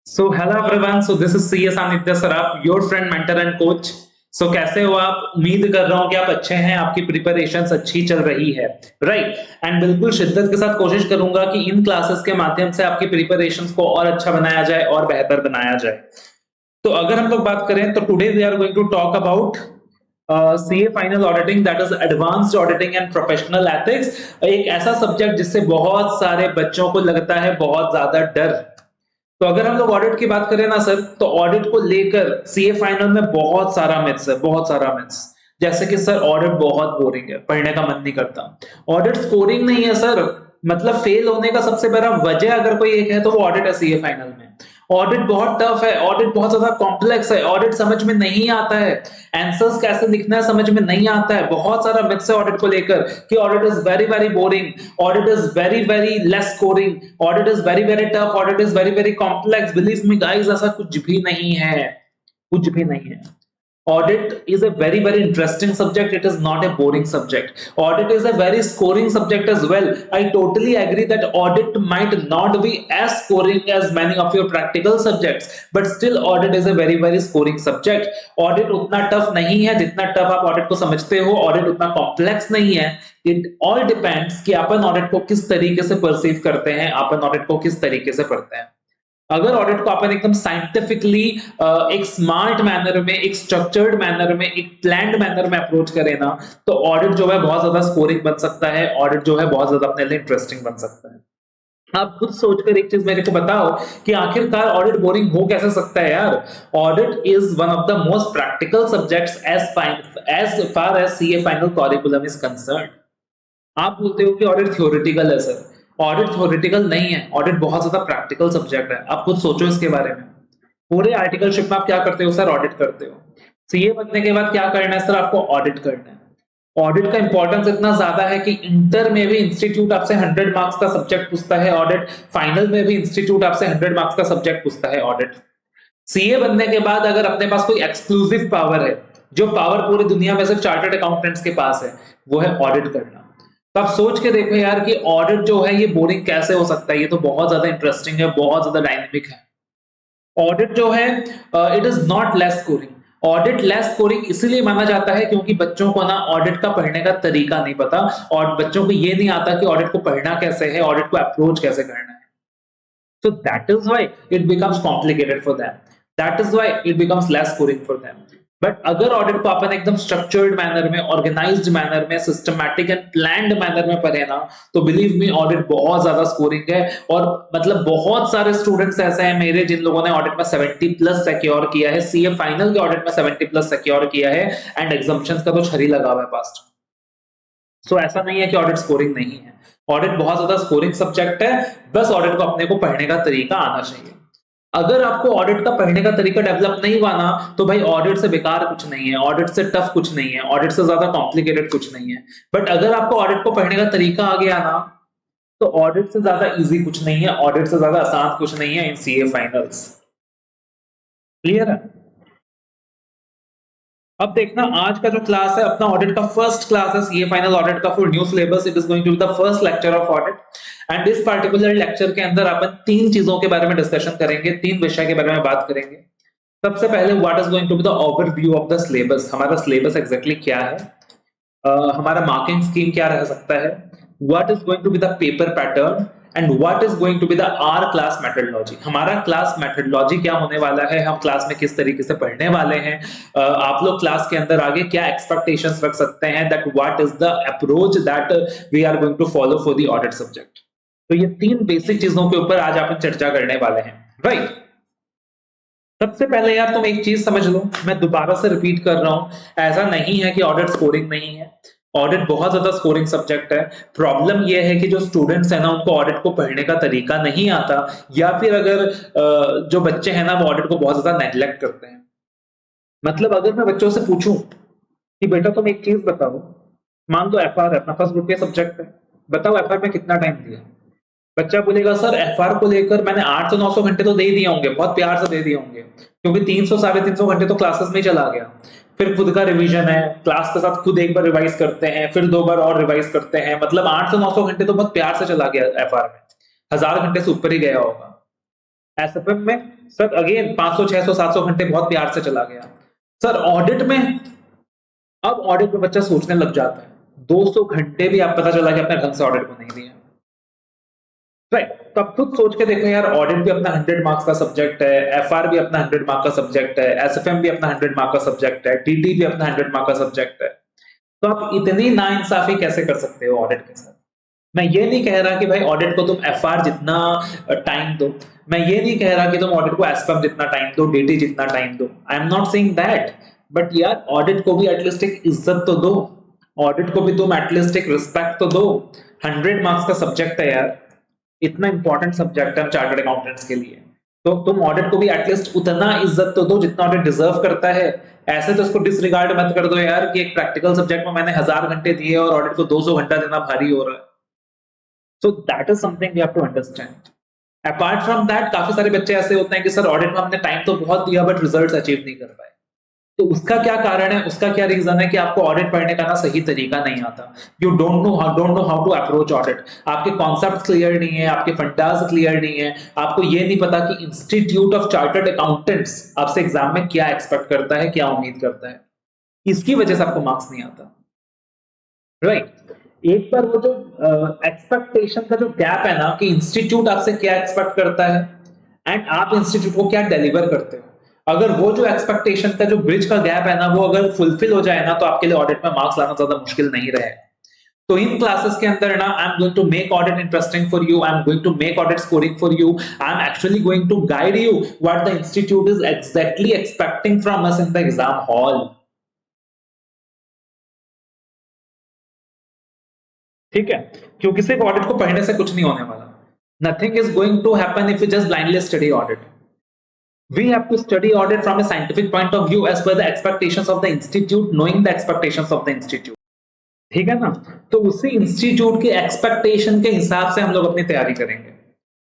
So hello everyone, so this is CS Aditya Saraf, your friend mentor and coach. So कैसे हो आप? उम्मीद कर रहा हूं कि आप अच्छे हैं, आपकी प्रिपरेशंस अच्छी चल रही है, राइट। एंड बिल्कुल शिद्दत के साथ कोशिश करूंगा कि इन क्लासेस के माध्यम से आपकी प्रिपरेशंस को और अच्छा बनाया जाए और बेहतर बनाया जाए। तो अगर हम लोग बात करें तो today we are going to talk about CA final auditing, that is advanced auditing and professional ethics. एक ऐसा सब्जेक्ट जिससे बहुत सारे बच्चों को लगता है बहुत ज्यादा डर। तो अगर हम लोग ऑडिट की बात करें ना सर, तो ऑडिट को लेकर सीए फाइनल में बहुत सारा मिथ्स है, बहुत सारा मिथ्स। जैसे कि सर ऑडिट बहुत बोरिंग है, पढ़ने का मन नहीं करता। ऑडिट स्कोरिंग नहीं है सर, मतलब फेल होने का सबसे बड़ा वजह अगर कोई एक है तो वो ऑडिट है सीए फाइनल में। ऑडिट बहुत टफ है, ऑडिट बहुत ज्यादा कॉम्प्लेक्स है, ऑडिट समझ में नहीं आता है, आंसर्स कैसे लिखना है समझ में नहीं आता है। बहुत सारा मिथ्स है ऑडिट को लेकर कि audit is very very boring, audit is very very less scoring, audit is very very tough, audit is very very complex. Believe me guys, ऐसा कुछ भी नहीं है, कुछ भी नहीं है। Audit is a very very interesting subject. It is not a boring subject. Audit is a very scoring subject as well. I totally agree that audit might not be as scoring as many of your practical subjects, but still audit is a very very scoring subject. Audit उतना tough नहीं है जितना tough आप audit को समझते हो, audit उतना complex नहीं है। It all depends कि अपन audit को किस तरीके से perceive करते हैं, अपन audit को किस तरीके से पढ़ते हैं। अगर ऑडिट को अपन एकदम साइंटिफिकली एक स्मार्ट मैनर में, एक स्ट्रक्चर्ड मैनर में, एक प्लान्ड मैनर में अप्रोच करें ना, तो ऑडिट जो है बहुत ज्यादा स्कोरिंग बन सकता है, ऑडिट जो है बहुत ज्यादा अपने लिए इंटरेस्टिंग बन सकता है। आप खुद सोचकर एक चीज मेरे को बताओ कि आखिरकार ऑडिट बोरिंग हो कैसे सकता है यार। Audit is one of the most practical subjects as far as CA final curriculum is concern. आप बोलते हो कि ऑडिट थ्योरेटिकल है सर, ऑडिट थ्योरेटिकल नहीं है, ऑडिट बहुत ज्यादा प्रैक्टिकल सब्जेक्ट है। आप खुद सोचो इसके बारे में। पूरे आर्टिकलशिप में आप क्या करते हो सर? ऑडिट करते हो। सीए बनने के बाद क्या करना है सर? आपको ऑडिट करना है। ऑडिट का इंपॉर्टेंस इतना ज्यादा है कि इंटर में भी इंस्टीट्यूट आपसे 100 मार्क्स का सब्जेक्ट पूछता है ऑडिट, फाइनल में भी इंस्टीट्यूट आपसे 100 मार्क्स का सब्जेक्ट पूछता है ऑडिट। सीए बनने के बाद अगर अपने पास कोई एक्सक्लूसिव पावर है, जो पावर पूरी दुनिया में सिर्फ चार्टर्ड अकाउंटेंट्स के पास है, वो है ऑडिट करना। तो आप सोच के देखो यार कि ऑडिट जो है ये बोरिंग कैसे हो सकता है। ये तो बहुत ज्यादा इंटरेस्टिंग है, बहुत ज्यादा डायनेमिक है। ऑडिट जो है it is not less scoring. Audit less scoring इसलिए माना जाता है क्योंकि बच्चों को ना ऑडिट का पढ़ने का तरीका नहीं पता, और बच्चों को ये नहीं आता कि ऑडिट को पढ़ना कैसे है, ऑडिट को अप्रोच कैसे करना है। So that is why it becomes complicated for them. That is why it becomes less scoring for them. But अगर ऑडिट को अपन एकदम स्ट्रक्चर्ड मैनर में, ऑर्गेनाइज्ड मैनर में, सिस्टमैटिक एंड प्लान्ड मैनर में पढ़े ना, तो बिलीव मी ऑडिट बहुत ज्यादा स्कोरिंग है। और मतलब बहुत सारे स्टूडेंट्स ऐसे हैं मेरे जिन लोगों ने ऑडिट में 70 प्लस सिक्योर किया है, सीए फाइनल के ऑडिट में 70 प्लस सिक्योर किया है, एंड एग्जाम्पशंस का तो छरी लगा हुआ है पास्ट। सो ऐसा नहीं है कि ऑडिट स्कोरिंग नहीं है, ऑडिट बहुत ज्यादा स्कोरिंग सब्जेक्ट है। बस ऑडिट को अपने को पढ़ने का तरीका आना चाहिए। अगर आपको ऑडिट का पढ़ने का तरीका डेवलप नहीं हुआ ना, तो भाई ऑडिट से बेकार कुछ नहीं है, ऑडिट से टफ कुछ नहीं है, ऑडिट से ज्यादा कॉम्प्लिकेटेड कुछ नहीं है। बट अगर आपको ऑडिट को पढ़ने का तरीका आ गया ना, तो ऑडिट से ज्यादा इजी कुछ नहीं है, ऑडिट से ज्यादा आसान कुछ नहीं है इन सीए फाइनल्स। क्लियर है? अब देखना आज का जो क्लास है अपना ऑडिट का फर्स्ट क्लास है, सीए फाइनल ऑडिट का for new syllabus. It is going to be the first lecture of audit, and इस पार्टिकुलर लेक्चर के अंदर अपन तीन चीजों के बारे में डिस्कशन करेंगे, तीन विषय के बारे में बात करेंगे। सबसे पहले what is going to be the overview of the syllabus. हमारा सिलेबस एग्जैक्टली क्या है, हमारा मार्किंग स्कीम क्या रह सकता है, what is going to be the paper pattern, and what is going to be the our class methodology. हमारा class methodology क्या होने वाला है, हम क्लास में किस तरीके से पढ़ने वाले हैं, आप लोग क्लास के अंदर आगे क्या एक्सपेक्टेशंस रख सकते हैं, that what is the approach that we are going to follow for the audit subject. तो ये तीन बेसिक चीजों के ऊपर आज आप चर्चा करने वाले हैं, राइट। सबसे पहले यार तुम एक चीज समझ लो, मैं दोबारा से रिपीट कर रहा हूं, ऐसा नहीं है कि ऑडिट स्कोरिंग नहीं है, ऑडिट बहुत ज्यादा स्कोरिंग सब्जेक्ट है। प्रॉब्लम यह है कि जो स्टूडेंट्स है ना, उनको ऑडिट को पढ़ने का तरीका नहीं आता, या फिर अगर जो बच्चे हैं ना वो ऑडिट को बहुत ज्यादा नेग्लेक्ट करते हैं। मतलब अगर मैं बच्चों से पूछूं कि बेटा तुम एक चीज बताओ, मान लो एफआर है अपना फर्स्ट ग्रुप के सब्जेक्ट है, बताओ एफआर में कितना टाइम दिया। बच्चा बोलेगा सर एफआर को लेकर मैंने 800 900 घंटे तो दे दिए होंगे, बहुत प्यार से दे दिए होंगे, क्योंकि 300 350 घंटे तो क्लासेस में चला गया। फिर खुद का रिवीजन है, क्लास के साथ खुद एक बार रिवाइज करते हैं, फिर 2 बार और रिवाइज करते हैं, मतलब 800 900 घंटे तो बहुत प्यार से चला गया एफआर में, 1000 घंटे से ऊपर ही गया होगा। एसएफएम में सर अगेन 500 600 700 घंटे बहुत प्यार से चला गया। सर ऑडिट में, अब ऑडिट में बच्चा सोचने लग जाता है 200 घंटे भी आप पता चला कि अपने ढंग से ऑडिट को नहीं दिया, राइट। तो आप खुद सोच के देखो यार, ऑडिट भी अपना 100 मार्क्स का सब्जेक्ट है, एफआर भी अपना 100 मार्क का सब्जेक्ट है, एसएफएम भी अपना 100 मार्क का सब्जेक्ट है, टीटी भी अपना 100 मार्क का सब्जेक्ट है। तो आप इतनी नाइंसाफी कैसे कर सकते हो ऑडिट के साथ? मैं ये नहीं कह रहा कि भाई ऑडिट को तुम एफआर जितना टाइम दो, मैं ये नहीं कह रहा कि तुम ऑडिट को एसपम जितना टाइम दो, डीटी जितना टाइम दो, I am not saying that, but यार ऑडिट को भी एटलीस्ट एक इज्जत तो दो, ऑडिट को भी तुम एटलीस्ट एक रिस्पेक्ट तो दो। 100 मार्क्स का सब्जेक्ट है यार, इतना इंपॉर्टेंट सब्जेक्ट है चार्टर्ड अकाउंटेंट्स के लिए, तो तुम ऑडिट को भी एटलीस्ट उतना इज्जत तो दो जितना ऑडिट डिजर्व करता है। ऐसे तो इसको डिसरिगार्ड मत कर दो यार कि एक प्रैक्टिकल सब्जेक्ट में मैंने 1000 घंटे दिए और ऑडिट को 200 घंटा देना भारी हो रहा है। So that is something you have to understand. Apart from that, काफी सारे बच्चे ऐसे होते हैं कि सर ऑडिट में हमने टाइम तो बहुत दिया बट रिजल्ट्स अचीव नहीं कर पाए। तो उसका क्या कारण है, उसका क्या रीजन है कि आपको ऑडिट पढ़ने का ना सही तरीका नहीं आता। You don't know how to approach audit, आपके कॉन्सेप्ट क्लियर नहीं है, आपके फंडास क्लियर नहीं है, आपको ये नहीं पता कि इंस्टीट्यूट ऑफ चार्टर्ड अकाउंटेंट्स आपसे एग्जाम में क्या एक्सपेक्ट करता है, क्या उम्मीद करता है, इसकी वजह से आपको मार्क्स नहीं आता, राइट। एक बार वो जो एक्सपेक्टेशन का जो गैप है ना कि इंस्टीट्यूट आपसे क्या एक्सपेक्ट करता है एंड आप इंस्टीट्यूट को क्या डिलीवर करते हो, अगर वो जो एक्सपेक्टेशन का जो ब्रिज का गैप है ना वो अगर फुलफिल हो जाए ना, तो आपके लिए ऑडिट में मार्क्स लाना ज्यादा मुश्किल नहीं रहे। तो इन क्लासेस के अंदर ना I am going to make audit interesting for you, I am going to make audit scoring for you, I am actually going to guide you what the institute is exactly expecting from us in the exam hall. ठीक है, क्योंकि सिर्फ audit को पढ़ने से कुछ नहीं होने वाला। Nothing is going to happen if you just blindly study audit. We have to study audit from a scientific point of view as per the expectations of the institute, knowing the expectations of the institute. ठीक है ना? तो उसी institute के expectation के हिसाब से हम लोग अपनी तैयारी करेंगे।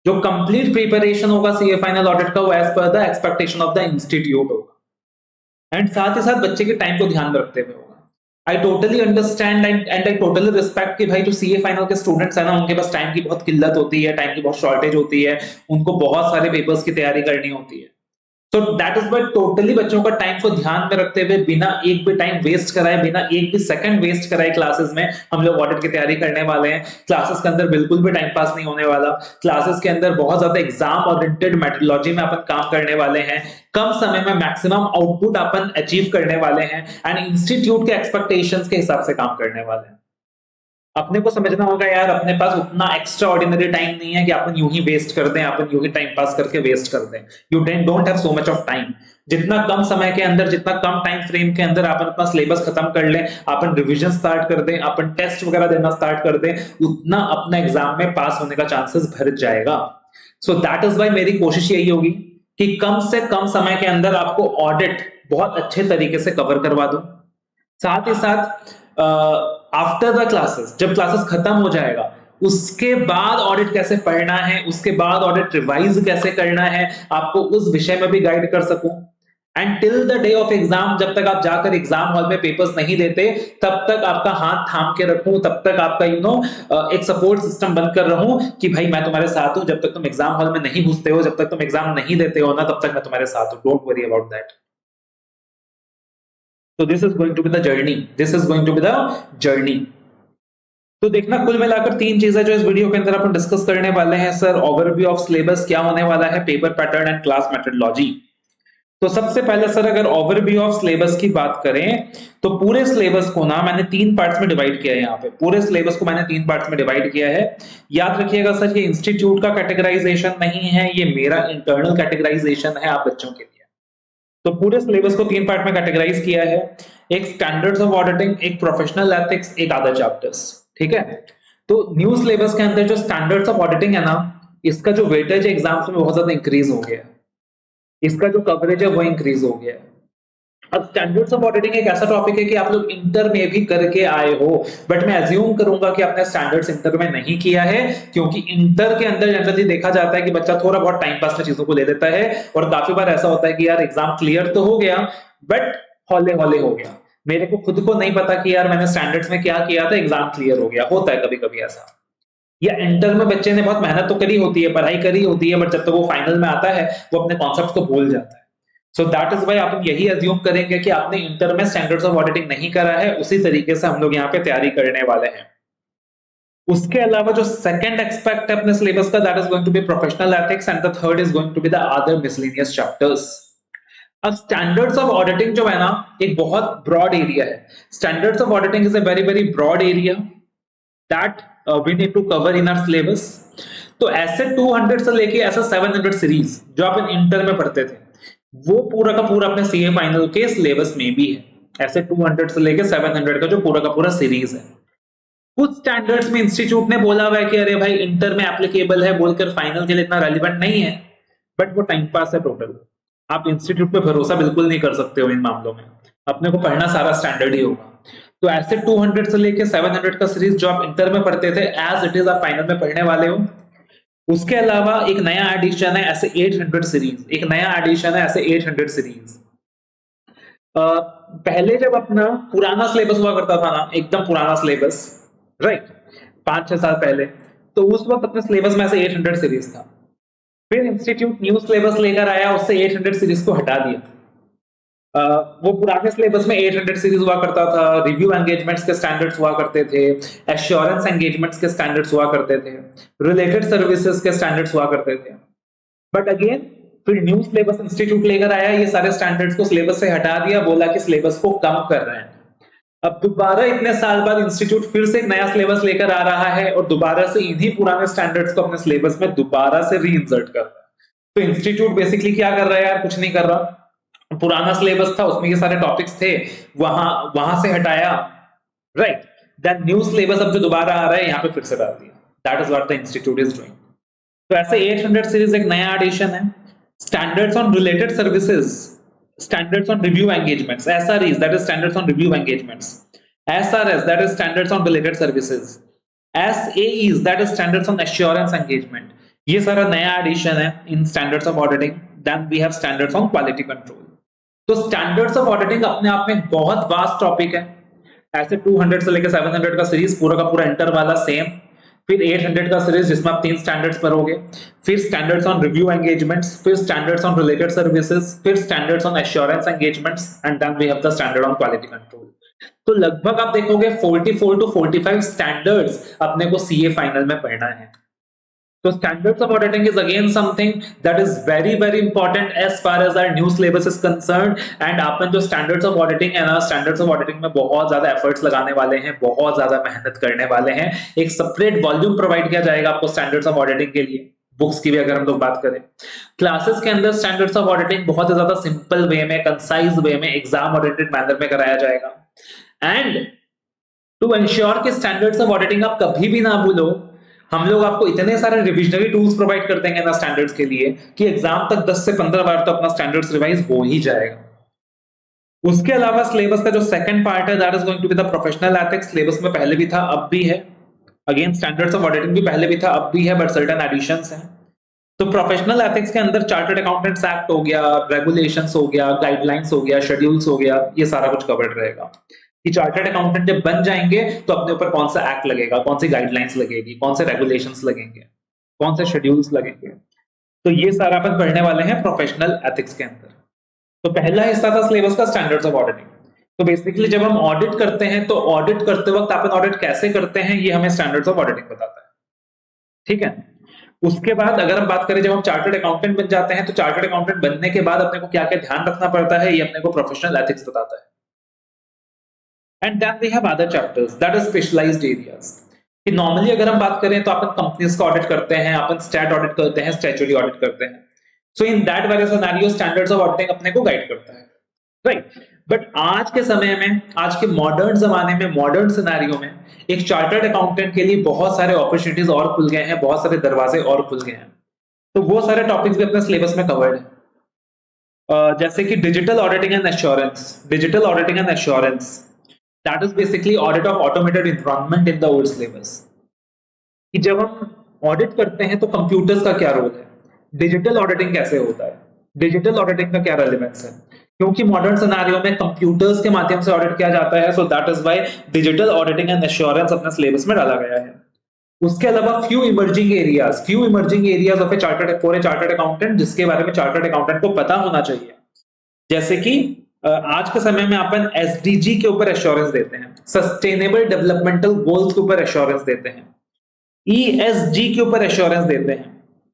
जो कंप्लीट प्रिपरेशन होगा सीए फाइनल ऑडिट का वो as per the expectation of the institute होगा, एंड साथ ही साथ बच्चे के टाइम को ध्यान में रखते हुए होगा। I totally understand and I totally respect कि भाई जो सीए फाइनल के स्टूडेंट्स है ना, उनके पास टाइम की बहुत किल्लत होती है, टाइम की बहुत शॉर्टेज होती है, उनको बहुत सारे पेपर्स की तैयारी करनी होती है। तो दैट इज वाई टोटली बच्चों का टाइम को ध्यान में रखते हुए, बिना एक भी टाइम वेस्ट कराए, बिना एक भी सेकंड वेस्ट कराए क्लासेस में हम लोग ऑडिट की तैयारी करने वाले हैं। क्लासेस के अंदर बिल्कुल भी टाइम पास नहीं होने वाला, क्लासेस के अंदर बहुत ज्यादा एग्जाम ओरिएंटेड मेथोडोलॉजी में अपन काम करने वाले हैं, कम समय में मैक्सिमम आउटपुट अपन अचीव करने वाले हैं एंड इंस्टीट्यूट के एक्सपेक्टेशंस के हिसाब से काम करने वाले हैं। अपने को समझना होगा यार, अपने पास उतना एक्स्ट्रा ऑर्डिनरी टाइम नहीं है कि अपन यूं ही वेस्ट कर दें, अपन यूं ही टाइम पास करके वेस्ट कर दें। You don't have so much of time. जितना कम समय के अंदर, जितना कम टाइम फ्रेम के अंदर अपन अपना सिलेबस खत्म कर लें, अपन रिवीजन स्टार्ट कर दें, अपन टेस्ट वगैरह देना स्टार्ट कर दें, उतना अपना एग्जाम में पास होने का चांसेस बढ़ जाएगा। सो दैट इज वाई मेरी कोशिश यही होगी कि कम से कम समय के अंदर आपको ऑडिट बहुत अच्छे तरीके से कवर करवा दूं। साथ ही साथ आफ्टर द क्लासेस, जब क्लासेस खत्म हो जाएगा उसके बाद ऑडिट कैसे पढ़ना है, उसके बाद ऑडिट रिवाइज कैसे करना है, आपको उस विषय में भी गाइड कर सकूं। And till the day of exam, जब तक आप जाकर एग्जाम हॉल में पेपर्स नहीं देते, तब तक आपका हाथ थाम के रखूं, तब तक आपका एक सपोर्ट सिस्टम बनकर रहूं कि भाई मैं तुम्हारे साथ हूं, जब तक तुम एग्जाम हॉल में नहीं घुसते हो, जब तक तुम एग्जाम नहीं देते हो ना, तब तक मैं तुम्हारे साथ हूं। Don't worry about that. तो this is going to be the journey, this is going to be the journey. तो देखना, कुल मिलाकर 3 चीजें जो इस वीडियो के अंदर अपन डिस्कस करने वाले हैं। सर ओवरव्यू ऑफ सिलेबस क्या होने वाला है, paper pattern and class methodology. तो सबसे पहले सर अगर ओवरव्यू ऑफ सिलेबस की बात करें तो पूरे सिलेबस को ना मैंने 3 पार्ट्स में डिवाइड किया है। यहाँ पे पूरे सिलेबस को मैंने 3 पार्ट्स में डिवाइड किया है। याद रखिएगा सर, ये इंस्टीट्यूट का कैटेगराइजेशन नहीं है, ये मेरा इंटरनल कैटेगराइजेशन है आप बच्चों के लिए। तो पूरे सिलेबस को 3 पार्ट में कैटेगराइज किया है, एक स्टैंडर्ड्स ऑफ ऑडिटिंग, एक प्रोफेशनल एथिक्स, एक अदर चैप्टर्स। ठीक है, तो न्यू सिलेबस के अंदर जो स्टैंडर्ड्स ऑफ ऑडिटिंग है ना, इसका जो वेटेज एग्जाम्स में बहुत ज्यादा इंक्रीज हो गया है, इसका जो कवरेज है वो इंक्रीज हो गया है। अब स्टैंडर्ड्स ऑफ ऑडिटिंग एक ऐसा टॉपिक है कि आप लोग इंटर में भी करके आए हो, बट मैं अज्यूम करूंगा कि आपने स्टैंडर्ड्स इंटर में नहीं किया है, क्योंकि इंटर के अंदर जनरली देखा जाता है कि बच्चा थोड़ा बहुत टाइम पास में चीजों को ले लेता है, और काफी बार ऐसा होता है कि यार एग्जाम क्लियर तो हो गया बट हौले हौले हो गया, मेरे को खुद को नहीं पता कि यार मैंने स्टैंडर्ड्स में क्या किया था, एग्जाम क्लियर हो गया। होता है कभी कभी ऐसा। या इंटर में बच्चे ने बहुत मेहनत तो करी होती है, पढ़ाई करी होती है, बट जब तक वो फाइनल में आता है वो अपने कॉन्सेप्ट को भूल जाता है। सो दैट इज वाई आप यही अज्यूम करेंगे कि आपने इंटर में स्टैंडर्ड्स ऑफ ऑडिटिंग नहीं करा है, उसी तरीके से हम लोग यहाँ पे तैयारी करने वाले हैं। उसके अलावा जो सेकंड एस्पेक्ट है अपने सिलेबस का, that is going to be professional ethics, and the third is going to be the other miscellaneous chapters. अब स्टैंडर्ड्स ऑफ ऑडिटिंग जो है ना, एक बहुत ब्रॉड एरिया है। Standards of auditing is a very very broad area that we need to cover in our syllabus. तो ऐसे 200 से लेके ऐसा 700 सीरीज जो आप इंटर में पढ़ते थे, वो पूरा का पूरा अपने सीए फाइनल के सिलेबस में भी है। ऐसे 200 से लेके 700 का जो पूरा का पूरा सीरीज है। कुछ स्टैंडर्ड्स में इंस्टीट्यूट ने बोला हुआ है कि अरे भाई इंटर में एप्लीकेबल है बोलकर फाइनल के लिए इतना रेलिवेंट नहीं है, बट वो टाइम पास है टोटल। आप इंस्टीट्यूट पे भरोसा बिल्कुल नहीं कर सकते हो इन मामलों में, अपने को पढ़ना सारा स्टैंडर्ड ही होगा। तो ऐसे 200 से लेके 700 का सीरीज जो आप इंटर में पढ़ते थे, एज इट इज आप फाइनल में पढ़ने वाले हो। उसके अलावा एक नया एडिशन है ऐसे 800 सीरीज, एक नया एडिशन है ऐसे 800 सीरीज। पहले जब अपना पुराना सिलेबस हुआ करता था ना, एकदम पुराना सिलेबस, राइट, 5-6 साल पहले, तो उस वक्त अपने सिलेबस में ऐसे 800 सीरीज था। फिर इंस्टीट्यूट न्यू सिलेबस लेकर आया, उससे 800 सीरीज को हटा दिया। वो पुराने सिलेबस में 800 सीरीज हुआ करता था, रिव्यू एंगेजमेंट्स के स्टैंडर्ड्स हुआ करते थे, एश्योरेंस एंगेजमेंट्स के स्टैंडर्ड्स हुआ करते थे, रिलेटेड सर्विसेज के स्टैंडर्ड्स हुआ करते थे। बट अगेन फिर न्यू सिलेबस इंस्टीट्यूट लेकर आया, ये सारे स्टैंडर्ड्स को सिलेबस से हटा दिया, बोला कि सिलेबस को कम कर रहे हैं। अब दोबारा इतने साल बाद इंस्टीट्यूट फिर से एक नया सिलेबस लेकर आ रहा है और दोबारा से इन्हीं पुराने स्टैंडर्ड्स को अपने सिलेबस में दोबारा से रीइंसर्ट कर रहा है। तो इंस्टीट्यूट बेसिकली क्या कर रहा है यार, कुछ नहीं कर रहा। पुराना सिलेबस था, उसमें ये सारे टॉपिक्स थे, वहां से हटाया, राइट, देन न्यू सिलेबस अब जो दोबारा आ रहा है यहाँ पे फिर से डाल दिया। That is what the institute is doing. तो ऐसे 800 सीरीज एक नया एडिशन है। Standards on related services, standards on review engagements, SREs, that is standards on review engagements, SRS, that is standards on related services, SAEs, that is standards on assurance engagement. ये सारा नया edition है in standards of auditing. Then we have standards on quality control. तो standards of auditing अपने आप में बहुत vast topic है। ऐसे 200 से लेकर 700 का सीरीज पूरा का पूरा इंटर वाला सेम, फिर 800 का सीरीज जिसमें आप 3 स्टैंडर्ड्स पढ़ोगे, फिर स्टैंडर्ड्स ऑन रिव्यू एंगेजमेंट्स, फिर स्टैंडर्ड्स ऑन रिलेटेड सर्विसेज, फिर standards on assurance engagements, and then we have the standard on quality control. तो लगभग आप देखोगे 44 टू 45 स्टैंडर्ड्स अपने को सीए फाइनल में पढ़ना है। तो standards of auditing is again something that is very very important as far as our new syllabus is concerned, and आपने जो standards of auditing है ना, standards of auditing में बहुत ज्यादा efforts लगाने वाले हैं, बहुत ज्यादा मेहनत करने वाले हैं। एक separate volume provide किया जाएगा आपको standards of auditing के लिए, बुक्स की भी अगर हम लोग बात करें। क्लासेस के अंदर standards of auditing बहुत ज्यादा सिंपल वे में, कंसाइज वे में, एग्जाम ओरिएंटेड मैनर में कराया जाएगा। एंड टू एंश्योर कि standards of auditing आप कभी भी ना भूलो, हम लोग आपको इतने सारे रिविजनरी टूल्स प्रोवाइड कर देंगे ना स्टैंडर्ड्स के लिए कि एग्जाम तक 10 से 15 बार तो अपना स्टैंडर्ड्स रिवाइज हो ही जाएगा। उसके अलावा सिलेबस का जो सेकंड पार्ट है, that is going to be the professional ethics. Syllabus में पहले भी था, अब भी है। अगेन स्टैंडर्ड्स ऑफ ऑडिटिंग भी पहले भी था, अब भी है, बट सर्टेन एडिशंस हैं। तो प्रोफेशनल एथिक्स के अंदर चार्टर्ड अकाउंटेंट्स एक्ट हो गया, रेगुलेशंस हो गया, गाइडलाइंस हो गया, शेड्यूल्स हो गया, ये सारा कुछ कवर्ड रहेगा कि चार्टर्ड अकाउंटेंट जब बन जाएंगे तो अपने ऊपर कौन सा एक्ट लगेगा, कौन सी गाइडलाइंस लगेगी, कौन से रेगुलेशंस लगेंगे, कौन से शेड्यूल्स लगेंगे। तो ये सारा अपन पढ़ने वाले हैं प्रोफेशनल एथिक्स के अंदर। तो पहला हिस्सा था सिलेबस का स्टैंडर्ड्स ऑफ ऑडिटिंग। तो बेसिकली जब हम ऑडिट करते हैं तो ऑडिट करते वक्त अपन ऑडिट कैसे करते हैं ये हमें स्टैंडर्ड्स ऑफ ऑडिटिंग बताता है, ठीक है। उसके बाद अगर हम बात करें जब हम चार्टर्ड अकाउंटेंट बन जाते हैं तो चार्टर्ड अकाउंटेंट बनने के बाद अपने को क्या क्या ध्यान रखना पड़ता है ये अपने को प्रोफेशनल एथिक्स बताता है। And then we have other chapters, that is specialized areas. कि normally अगर हम बात करें तो अपन कंपनीज का ऑडिट करते हैं, अपन स्टैट ऑडिट करते हैं, स्टैट्यूटरी ऑडिट करते हैं। So in that various scenario standards of auditing अपने को गाइड करता है, राइट। बट आज के समय में, आज के मॉडर्न जमाने में, मॉडर्न सिनेरियो में एक चार्टर्ड अकाउंटेंट के लिए बहुत सारे अपॉर्चुनिटीज और खुल गए हैं, बहुत सारे दरवाजे और खुल गए हैं। तो वो सारे टॉपिक्स भी अपने सिलेबस में कवर्ड है। जैसे कि digital auditing and assurance, digital auditing and assurance, that is basically audit of automated environment in the old syllabus। कि जब हम ऑडिट करते हैं तो कंप्यूटर्स का क्या रोल है, डिजिटल ऑडिटिंग कैसे होता है, डिजिटल ऑडिटिंग का क्या रेलेवेंस है, क्योंकि मॉडर्न सिनेरियो में कंप्यूटर्स के माध्यम से ऑडिट किया जाता है। So that is why digital auditing and assurance अपने सिलेबस में डाला गया है। उसके अलावा few emerging areas of A chartered for a chartered accountant, जिसके बारे में चार्टर्ड अकाउंटेंट को पता होना चाहिए। जैसे कि आज के समय में अपन एसडीजी के ऊपर एश्योरेंस देते हैं, सस्टेनेबल डेवलपमेंटल गोल्स के ऊपर एश्योरेंस देते हैं, ईएसजी के ऊपर एश्योरेंस देते हैं,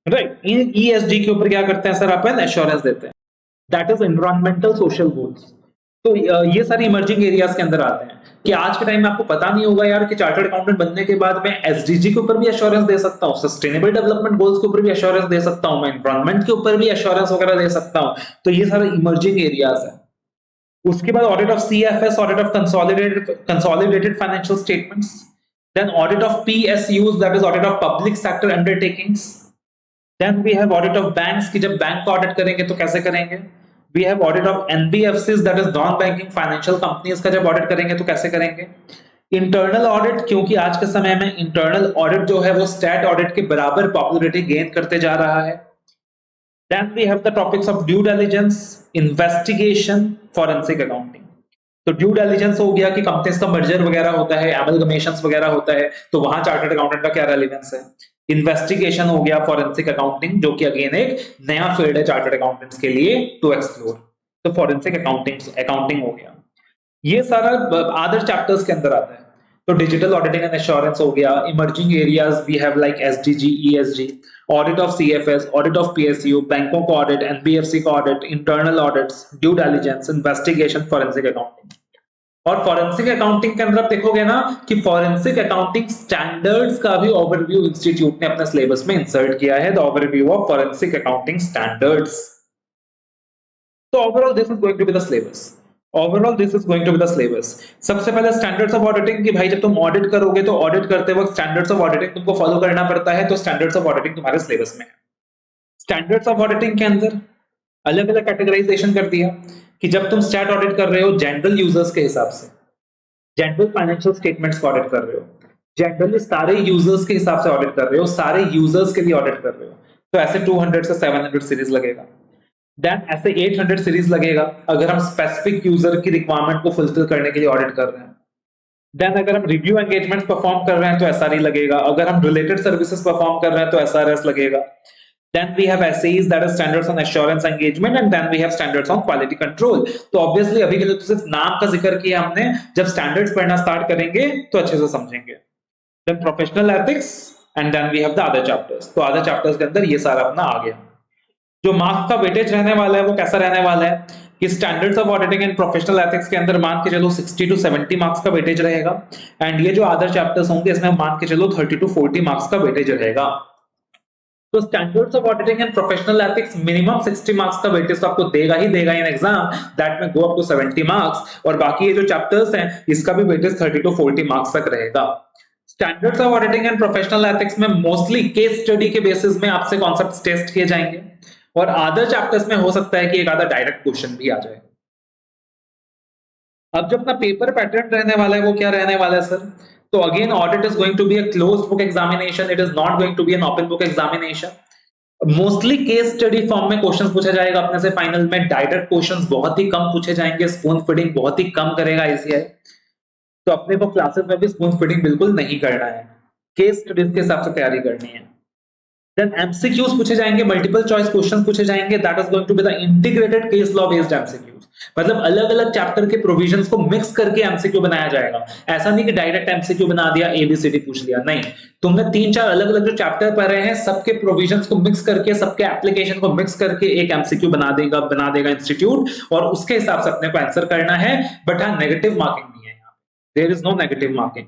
राइट। इन ईएसजी के ऊपर क्या करते हैं सर, अपन एश्योरेंस देते हैं, that is environmental social goals. तो ये सारी इमर्जिंग एरियाज के अंदर आते हैं कि आज के टाइम में आपको पता नहीं होगा यार कि चार्टर्ड अकाउंटेंट बनने के बाद मैं एसडीजी के ऊपर भी एश्योरेंस दे सकता हूँ, सस्टेनेबल डेवलपमेंट गोल्स के ऊपर भी एश्योरेंस दे सकता हूँ, मैं एनवायरमेंट के ऊपर भी एश्योरेंस वगैरह दे सकता हूँ। तो ये सारे इमर्जिंग एरियाज है। उसके बाद audit of CFS, audit of consolidated financial statements, then audit of PSUs, that is audit of public sector undertakings, then we have audit of banks कि जब बैंक को ऑडिट करेंगे तो कैसे करेंगे, we have audit of NBFCs, that is non banking financial companies का जब audit करेंगे तो कैसे करेंगे, इंटरनल ऑडिट, क्योंकि आज के समय में इंटरनल ऑडिट जो है वो स्टैट ऑडिट के बराबर पॉपुलैरिटी गेन करते जा रहा है। Then we have the topics of due diligence, investigation, forensic accounting. तो ड्यू डिलिजेंस हो गया कि कंपनीज का मर्जर वगैरह होता है, एमलगमेशंस वगैरह होता है, तो वहां चार्टर्ड अकाउंटेंट का क्या रेलेवेंस है। इन्वेस्टिगेशन हो गया फॉरेंसिक अकाउंटिंग, जो कि अगेन एक नया फील्ड है चार्टर्ड अकाउंटेंट्स के लिए टू एक्सप्लोर। तो फॉरेंसिक अकाउंटिंग हो गया, ये सारा अदर चैप्टर्स के अंदर आता है। तो डिजिटल ऑडिटिंग एंड एश्योरेंस हो गया, emerging areas we have like SDG, ESG, audit of CFS, audit of PSU, बैंकों का ऑडिट, एनबीएफसी का audit, internal audits, due diligence, investigation, forensic accounting. और फॉरेंसिक अकाउंटिंग के अंदर आप देखोगे ना कि फॉरेंसिक अकाउंटिंग स्टैंडर्ड्स का भी ओवरव्यू इंस्टीट्यूट ने अपने सिलेबस में इंसर्ट किया है, the overview of forensic accounting standards. तो overall this is going to be the syllabus, सबसे पहले स्टैंडर्ड्स ऑफ ऑडिटिंग कि भाई जब तुम ऑडिट करोगे तो ऑडिट करते वक्त स्टैंडर्ड्स ऑफ ऑडिटिंग तुमको फॉलो करना पड़ता है, तो स्टैंडर्ड्स ऑफ ऑडिटिंग तुम्हारे सिलेबस में है। स्टैंडर्ड्स ऑफ ऑडिटिंग के अंदर अलग अलग कैटेगराइजेशन कर दिया कि जब तुम स्टैट ऑडिट कर रहे हो जनरल यूजर्स के हिसाब से, जनरल फाइनेंशियल स्टेटमेंट्स को ऑडिट कर रहे हो, जनरली सारे यूजर्स के हिसाब से ऑडिट कर रहे हो, सारे यूजर्स के लिए ऑडिट कर रहे हो, तो ऐसे 200 से 700 सीरीज लगेगा। देन ऐसे 800 सीरीज लगेगा अगर हम स्पेसिफिक यूजर की रिक्वायरमेंट को फुलफिल करने के लिए ऑडिट कर रहे हैं। देन अगर हम रिव्यू एंगेजमेंट परफॉर्म कर रहे हैं तो एसआरई लगेगा, अगर हम रिलेटेड सर्विसेज परफॉर्म कर रहे हैं तो एसआरएस लगेगा। Then we have SAEs, that is standards on assurance engagement, and then we have standards on quality control. तो obviously अभी के लिए तो सिर्फ नाम का जिक्र किया हमने, जब स्टैंडर्ड्स पढ़ना स्टार्ट करेंगे तो अच्छे से समझेंगे। Then professional ethics, and then we have the other chapters. तो other chapters के अंदर ये सारा अपना आ गया। जो मार्क्स का वेटेज रहने वाला है वो कैसा रहने वाला है कि standards of auditing and professional ethics के अंदर मान के चलो 60 to 70 मार्क्स का वेटेज रहेगा, एंड ये जो अदर चैप्टर्स होंगे इसमें मान के चलो 30 to 40 मार्क्स का वेटेज रहेगा। तो standards of auditing and professional ethics minimum 60 marks का वेटेज तो आपको देगा ही देगा इन एग्जाम, दैट में गो अप टू 70 मार्क्स, और बाकी ये जो चैप्टर्स हैं इसका भी वेटेज 30 to 40 मार्क्स तक रहेगा। Standards of auditing and professional ethics में मोस्टली केस स्टडी के बेसिस में आपसे कॉन्सेप्ट्स टेस्ट किए जाएंगे, और अदर चैप्टर्स में हो सकता है कि एक आधा डायरेक्ट क्वेश्चन भी आ जाए। अब जो अपना पेपर पैटर्न रहने वाला है वो क्या रहने वाला है सर, तो again audit is going to be a closed book examination, it is not going to be an open book examination. Mostly case study form में क्वेश्चन पूछा जाएगा अपने से फाइनल में, डायरेक्ट क्वेश्चंस बहुत ही कम पूछे जाएंगे, स्पून फीडिंग बहुत ही कम करेगा आईसीआई, तो अपने को क्लासेस में भी स्पून फीडिंग बिल्कुल नहीं करना है, केस स्टडीज के हिसाब से तैयारी करनी है। देन एमसीक्यूज पूछे जाएंगे, मल्टीपल चॉइस क्वेश्चंस पूछे जाएंगे, that is going to be the integrated case law based MCQs, मतलब अलग अलग चैप्टर के प्रोविजंस को मिक्स करके एमसीक्यू बनाया जाएगा। ऐसा नहीं कि डायरेक्ट एमसीक्यू बना दिया, एबीसीडी पूछ लिया, नहीं, तुमने 3-4 अलग अलग जो चैप्टर पढ़े हैं सबके प्रोविजंस को मिक्स करके, सबके एप्लीकेशन को मिक्स करके एक एमसीक्यू बना देगा इंस्टीट्यूट, और उसके हिसाब से अपने को आंसर करना है। बट हाँ, नेगेटिव मार्किंग नहीं है यहाँ, there is no negative marking.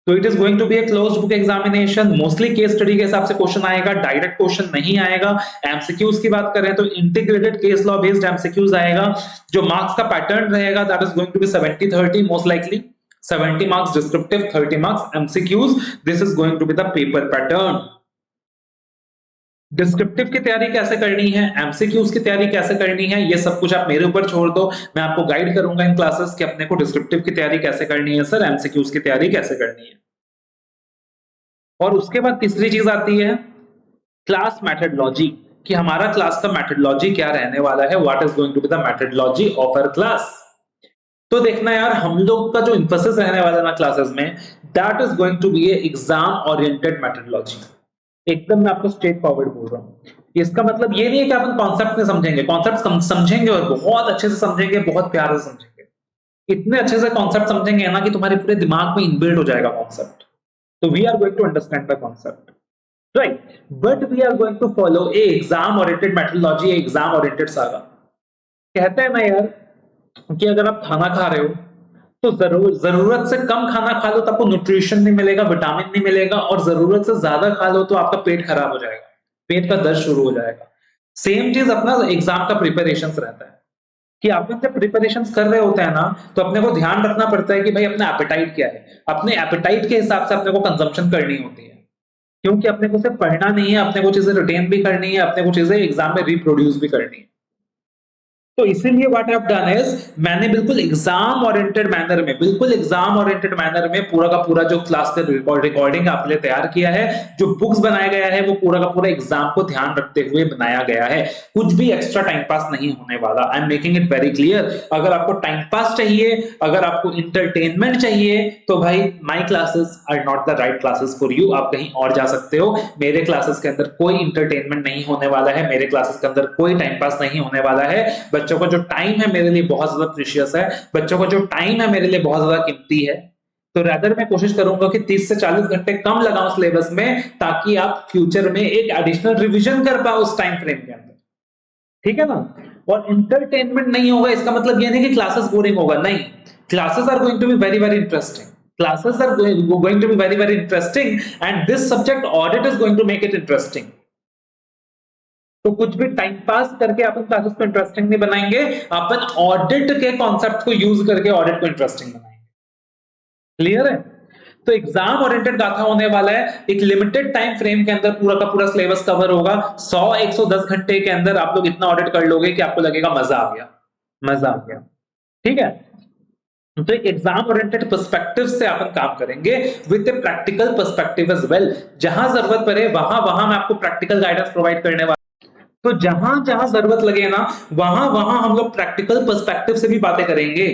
तो it is going to be a closed book examination, mostly case study के हिसाब से क्वेश्चन आएगा, डायरेक्ट क्वेश्चन नहीं आएगा। एमसीक्यूज की बात करें तो integrated case law based MCQs आएगा। जो मार्क्स का पैटर्न रहेगा that is going to be 70-30 most likely, 70 marks descriptive, 30 marks MCQs, this is going to be the paper pattern. Descriptive की तैयारी कैसे करनी है, एमसीक्यूज की तैयारी कैसे करनी है, ये सब कुछ आप मेरे ऊपर छोड़ दो, मैं आपको गाइड करूंगा इन क्लासेस कि अपने को डिस्क्रिप्टिव की तैयारी कैसे करनी है सर, एमसीक्यूज की तैयारी कैसे करनी है। और उसके बाद तीसरी चीज आती है क्लास मेथडोलॉजी, कि हमारा क्लास का मेथडोलॉजी क्या रहने वाला है, what is going to be the methodology of our class. तो देखना यार, हम लोग का जो इंफोसिस रहने वाला है ना क्लासेस में, that is going to be a exam oriented methodology. एकदम मैं आपको स्ट्रेट फॉरवर्ड बोल रहा हूँ। इसका मतलब ये नहीं है कि अपन कॉन्सेप्ट में समझेंगे, कॉन्सेप्ट समझेंगे और बहुत अच्छे से समझेंगे, बहुत प्यार से समझेंगे, इतने अच्छे से कॉन्सेप्ट समझेंगे ना कि तुम्हारे पूरे दिमाग में इनबिल्ट हो जाएगा कॉन्सेप्ट। तो we are going to understand the concept, right, but we are going to follow a exam oriented methodology, exam oriented सागा। कहते हैं ना यार कि अगर आप खाना खा रहे हो तो जरूरत से कम खाना खा लो तो आपको न्यूट्रिशन नहीं मिलेगा, विटामिन नहीं मिलेगा, और जरूरत से ज्यादा खा लो तो आपका पेट खराब हो जाएगा, पेट का दर्द शुरू हो जाएगा। सेम चीज अपना एग्जाम का प्रिपरेशन रहता है कि आप जब प्रिपरेशन कर रहे होते हैं ना, तो अपने को ध्यान रखना पड़ता है कि भाई अपना एपेटाइट क्या है, अपने एपेटाइट के हिसाब से अपने को कंजम्पशन करनी होती है, क्योंकि अपने को सिर्फ पढ़ना नहीं है, अपने को चीजें रिटेन भी करनी है, अपने को चीजें एग्जाम में रिप्रोड्यूस भी करनी है। तो इसीलिए what I have done is, मैंने बिल्कुल एग्जाम ओरिएंटेड मैनर में, बिल्कुल एग्जाम ओरिएंटेड मैनर में पूरा का पूरा जो क्लास का रिकॉर्डिंग आपके लिए तैयार किया है, जो बुक्स बनाया गया है वो पूरा का पूरा एग्जाम को ध्यान रखते हुए बनाया गया है। कुछ भी एक्स्ट्रा टाइम पास नहीं होने वाला। I am making it very clear. अगर आपको टाइम पास चाहिए, अगर आपको इंटरटेनमेंट चाहिए, तो भाई my classes are not the right classes for you. आप कहीं और जा सकते हो। मेरे क्लासेस के अंदर कोई इंटरटेनमेंट नहीं होने वाला है, मेरे क्लासेस के अंदर कोई टाइम पास नहीं होने वाला है। बच्चों का जो टाइम है मेरे लिए बहुत ज्यादा प्रीशियस है, बच्चों का जो टाइम है मेरे लिए बहुत ज्यादा कीमती है। तो रैदर मैं कोशिश करूंगा कि 30 से 40 घंटे कम लगाऊं सिलेबस में, ताकि आप फ्यूचर में एक एडिशनल रिवीजन कर पाओ उस टाइम फ्रेम के अंदर, ठीक है ना। और इंटरटेनमेंट नहीं होगा इसका मतलब ये नहीं कि क्लासेस बोरिंग होगा, नहीं, classes are going to be very very interesting, classes are going to be very very interesting, and this subject audit is going to make it interesting. तो कुछ भी टाइम पास करके अपन क्लासेस को interesting नहीं बनाएंगे, अपन audit के concept को use करके ऑडिट को इंटरेस्टिंग बनाएंगे। क्लियर है। तो एग्जाम ओरिएंटेड गाथा होने वाला है, एक लिमिटेड टाइम फ्रेम के अंदर पूरा का पूरा सिलेबस कवर होगा। 100-110 घंटे के अंदर आप लोग इतना ऑडिट कर लोगे कि आपको लगेगा मजा आ गया, मजा आ गया, ठीक है। तो एक एग्जाम ओरिएंटेड पर्सपेक्टिव से अपन काम करेंगे with a practical perspective as well. जहां जरूरत पड़े वहां वहां मैं आपको प्रैक्टिकल गाइडेंस प्रोवाइड करने वाला। तो जहां जहां जरूरत लगे ना, वहां वहां हम लोग प्रैक्टिकल पर्सपेक्टिव से भी बातें करेंगे।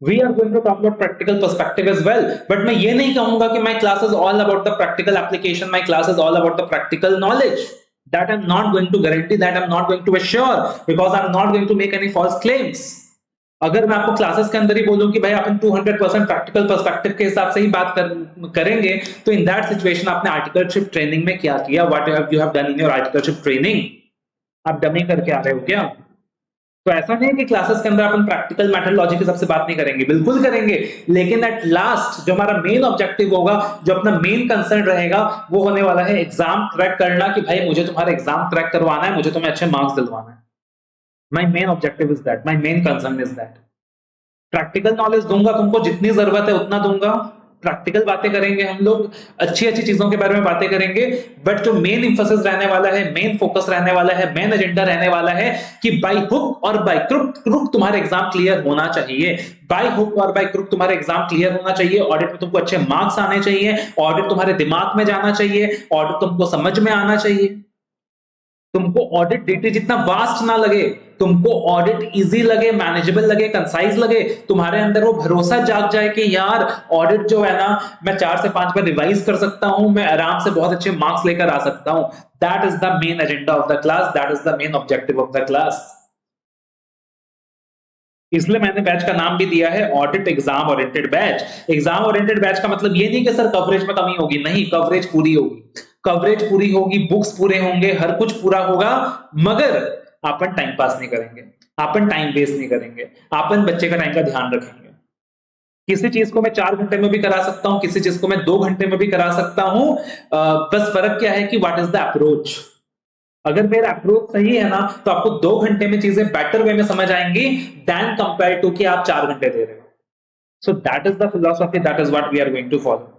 We are going to talk about practical perspective as well, but मैं ये नहीं कहूंगा कि my class is all about the practical application, my class is all about the practical knowledge. That I'm not going to guarantee, that I'm not going to assure, because I'm not going to make any false claims. अगर मैं आपको classes के अंदर ही बोलूं कि भाई अपन 200% practical perspective के हिसाब से ही बात करेंगे, तो इन दैट सिचुएशन आपने आर्टिकलशिप ट्रेनिंग में क्या किया? What you have done in your articleship training? आप डमी करके आ रहे हो क्या? तो ऐसा नहीं है कि क्लासेस के अंदर अपन प्रैक्टिकल मेथोडोलॉजी के सबसे बात नहीं करेंगे, बिल्कुल करेंगे, लेकिन एट लास्ट जो हमारा मेन ऑब्जेक्टिव होगा, जो अपना मेन कंसर्न रहेगा, वो होने वाला है एग्जाम क्रैक करना, कि भाई मुझे तुम्हारा एग्जाम क्रैक करवाना है, मुझे तुम्हें अच्छे मार्क्स दिलवाना है। My main objective is that, my main concern is that. Practical knowledge दूंगा तुमको, जितनी जरूरत है उतना दूंगा, प्रैक्टिकल बातें करेंगे हम लोग, अच्छी अच्छी चीजों के बारे में बातें करेंगे, बट जो मेन इंफोसिस रहने वाला है, मेन फोकस रहने वाला है, मेन एजेंडा रहने वाला है कि बाय हुक और बाय क्रुक तुम्हारा एग्जाम क्लियर होना चाहिए। बाय हुक और बाय क्रुक तुम्हारा एग्जाम क्लियर होना चाहिए, ऑडिट में तुमको अच्छे मार्क्स आने चाहिए, ऑडिट तुम्हारे दिमाग में जाना चाहिए, ऑडिट तुमको समझ में आना चाहिए। तुमको ऑडिट डिटेल जितना वास्ट ना लगे, तुमको ऑडिट इजी लगे, मैनेजेबल लगे, कंसाइज लगे, तुम्हारे अंदर वो भरोसा जाग जाए कि यार ऑडिट जो है ना, मैं 4 से 5 बार रिवाइज कर सकता हूं, मैं आराम से बहुत अच्छे मार्क्स लेकर आ सकता हूं। That is the main agenda of the class, that is the main objective of the class. इसलिए मैंने बैच का नाम भी दिया है audit exam oriented batch. Exam oriented batch का मतलब ये नहीं कि सर कवरेज में कमी होगी, नहीं, कवरेज पूरी होगी, कवरेज पूरी होगी, बुक्स पूरे होंगे, हर कुछ पूरा होगा, मगर अपन टाइम पास नहीं करेंगे, अपन टाइम वेस्ट नहीं करेंगे, अपन बच्चे का टाइम का ध्यान रखेंगे। किसी चीज को मैं 4 घंटे में भी करा सकता हूं, किसी चीज को मैं 2 घंटे में भी करा सकता हूं। बस फर्क क्या है कि व्हाट इज द अप्रोच। अगर मेरा अप्रोच सही है ना, तो आपको 2 घंटे में चीजें बेटर वे में समझ आएंगी देन कंपेयर टू कि आप 4 घंटे दे रहे हो। So that is the philosophy, that is what we are going to follow.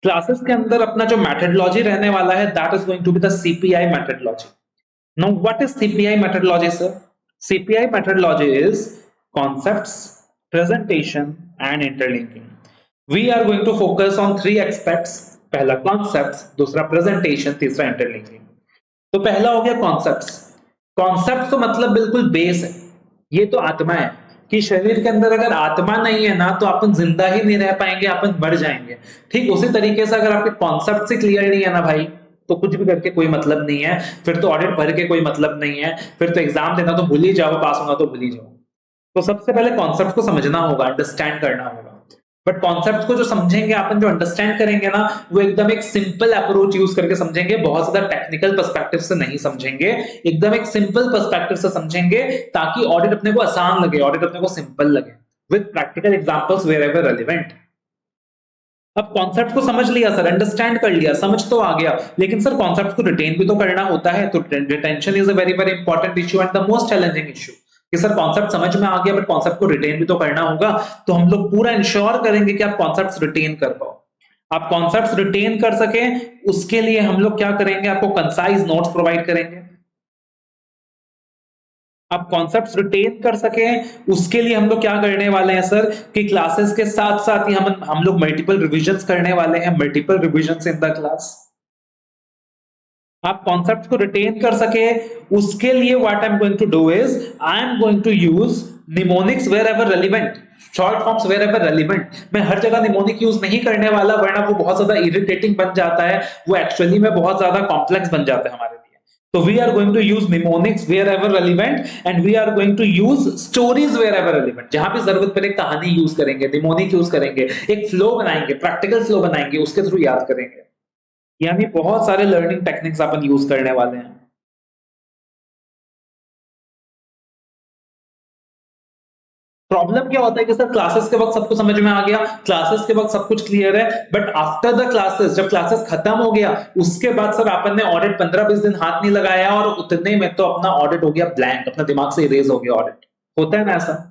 Classes के अंदर अपना जो मेथोडोलॉजी रहने वाला है, that is going to be the CPI methodology. Now what is CPI methodology sir? CPI methodology is concepts, presentation and interlinking. We are going to focus on 3 aspects. पहला concepts, दूसरा presentation, तीसरा interlinking. तो पहला हो गया concepts. Concept तो मतलब बिल्कुल बेस है, ये तो आत्मा है। कि शरीर के अंदर अगर आत्मा नहीं है ना तो अपन जिंदा ही नहीं रह पाएंगे, अपन मर जाएंगे। ठीक उसी तरीके से अगर आपके कॉन्सेप्ट से क्लियर नहीं है ना भाई, तो कुछ भी करके कोई मतलब नहीं है, फिर तो ऑडिट भर के कोई मतलब नहीं है, फिर तो एग्जाम देना तो भूल ही जाओ, पास होना तो भूल ही जाओ। तो सबसे पहले कॉन्सेप्ट को समझना होगा, अंडरस्टैंड करना होगा। बट कॉन्सेप्ट को जो समझेंगे अपन, जो अंडरस्टैंड करेंगे ना, वो एकदम एक सिंपल अप्रोच यूज करके समझेंगे, बहुत ज्यादा टेक्निकल पर्सपेक्टिव से नहीं समझेंगे, एकदम एक सिंपल पर्सपेक्टिव से समझेंगे, ताकि ऑडिट अपने को आसान लगे, ऑडिट अपने को सिंपल लगे, with practical examples wherever relevant. अब कॉन्सेप्ट को समझ लिया सर, अंडरस्टैंड कर लिया, समझ तो आ गया, लेकिन सर कॉन्सेप्ट को रिटेन भी तो करना होता है, तो retention is a very very important issue and the most challenging issue, कि सर कॉन्सेप्ट समझ में आ गया बट कॉन्सेप्ट को रिटेन भी तो करना होगा। तो हम लोग पूरा इंश्योर करेंगे कि आप कॉन्सेप्ट्स रिटेन कर पाओ। आप कॉन्सेप्ट्स रिटेन कर सके, उसके लिए हम लोग क्या करेंगे, आपको कंसाइज नोट्स प्रोवाइड करेंगे। आप कॉन्सेप्ट्स रिटेन कर सके, उसके लिए हम लोग क्या करने वाले हैं सर, कि क्लासेस के साथ साथ ही हम लोग मल्टीपल रिविजन्स करने वाले हैं, multiple revisions in the class. आप कॉन्सेप्ट को रिटेन कर सके, उसके लिए what I am going to do is I am going to use mnemonics wherever relevant, short forms wherever relevant. मैं हर जगह निमोनिक यूज नहीं करने वाला, वरना वो बहुत ज्यादा इरिटेटिंग बन जाता है, वो एक्चुअली में बहुत ज्यादा कॉम्प्लेक्स बन जाता है हमारे लिए। तो we are going to use mnemonics wherever relevant and we are going to use stories wherever relevant. जहां भी जरूरत पड़े कहानी यूज करेंगे, निमोनिक यूज करेंगे, एक फ्लो बनाएंगे, प्रैक्टिकल फ्लो बनाएंगे, उसके थ्रू याद करेंगे। यानी बहुत सारे लर्निंग टेक्निक्स अपन यूज करने वाले हैं। प्रॉब्लम क्या होता है कि सर क्लासेस के वक्त सबको समझ में आ गया, क्लासेस के वक्त सब कुछ क्लियर है, बट आफ्टर द क्लासेस, जब क्लासेस खत्म हो गया, उसके बाद सर अपन ने ऑडिट 15-20 दिन हाथ नहीं लगाया और उतने में तो अपना ऑडिट हो गया ब्लैंक, अपना दिमाग से इरेज हो गया ऑडिट। होता है ना ऐसा?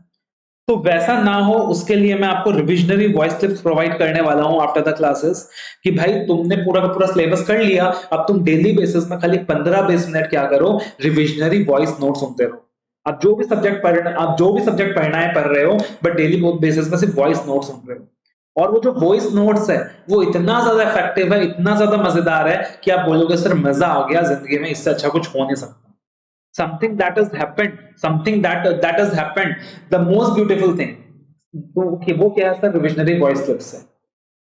तो वैसा ना हो, उसके लिए मैं आपको रिविजनरी वॉइस क्लिप्स प्रोवाइड करने वाला हूं आफ्टर द क्लासेस, कि भाई तुमने पूरा का पूरा सिलेबस कर लिया, अब तुम डेली बेसिस में खाली 15-20 मिनट क्या करो, रिविजनरी वॉइस नोट सुनते रहो। आप जो भी सब्जेक्ट पढ़ना है पढ़ रहे हो, बट डेली बेसिस में सिर्फ वॉइस नोट सुन रहे हो। और वो जो वॉइस नोट्स है वो इतना ज्यादा इफेक्टिव है, इतना ज्यादा मजेदार है कि आप बोलोगे सर मजा आ गया जिंदगी में, इससे अच्छा कुछ हो नहीं सकता। something that has happened, something that has happened, the most beautiful thing, तो वो क्या है सर, रिविजनरी वॉइस क्लिप्स है।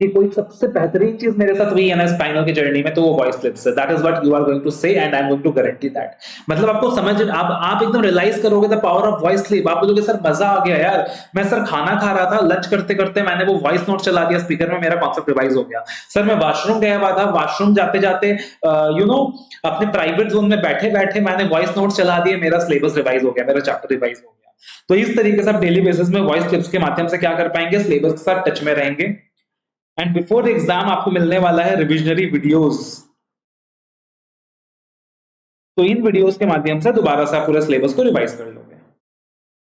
कि कोई सबसे बेहतरीन चीज मेरे साथ हुई है ना स्पाइनल की जर्नी में, तो वो वॉइस क्लिप्स है। That is what you are going to say and I am going to guarantee that. मतलब आपको समझ, आप एकदम रियलाइज करोगे the power of voice clip. आप बोलोगे सर मजा आ गया यार, मैं सर खाना खा रहा था, लंच करते करते मैंने वो वॉइस नोट चला दिया स्पीकर में, मेरा कॉन्सेप्ट रिवाइज हो गया। सर मैं वॉशरूम गया हुआ था, वॉशरूम जाते जाते अपने प्राइवेट जोन में बैठे बैठे मैंने वॉइस नोट चला दिए, मेरा सिलेबस रिवाइज हो गया, मेरा चैप्टर रिवाइज हो गया। तो इस तरीके से आप डेली बेसिस में वॉइस क्लिप्स के माध्यम से क्या कर पाएंगे, सिलेबस के साथ टच में रहेंगे। एंड बिफोर एग्जाम आपको मिलने वाला है रिविजनरी वीडियोस। तो इन वीडियोस के माध्यम से दोबारा से आप पूरे सिलेबस को रिवाइज कर लोगे।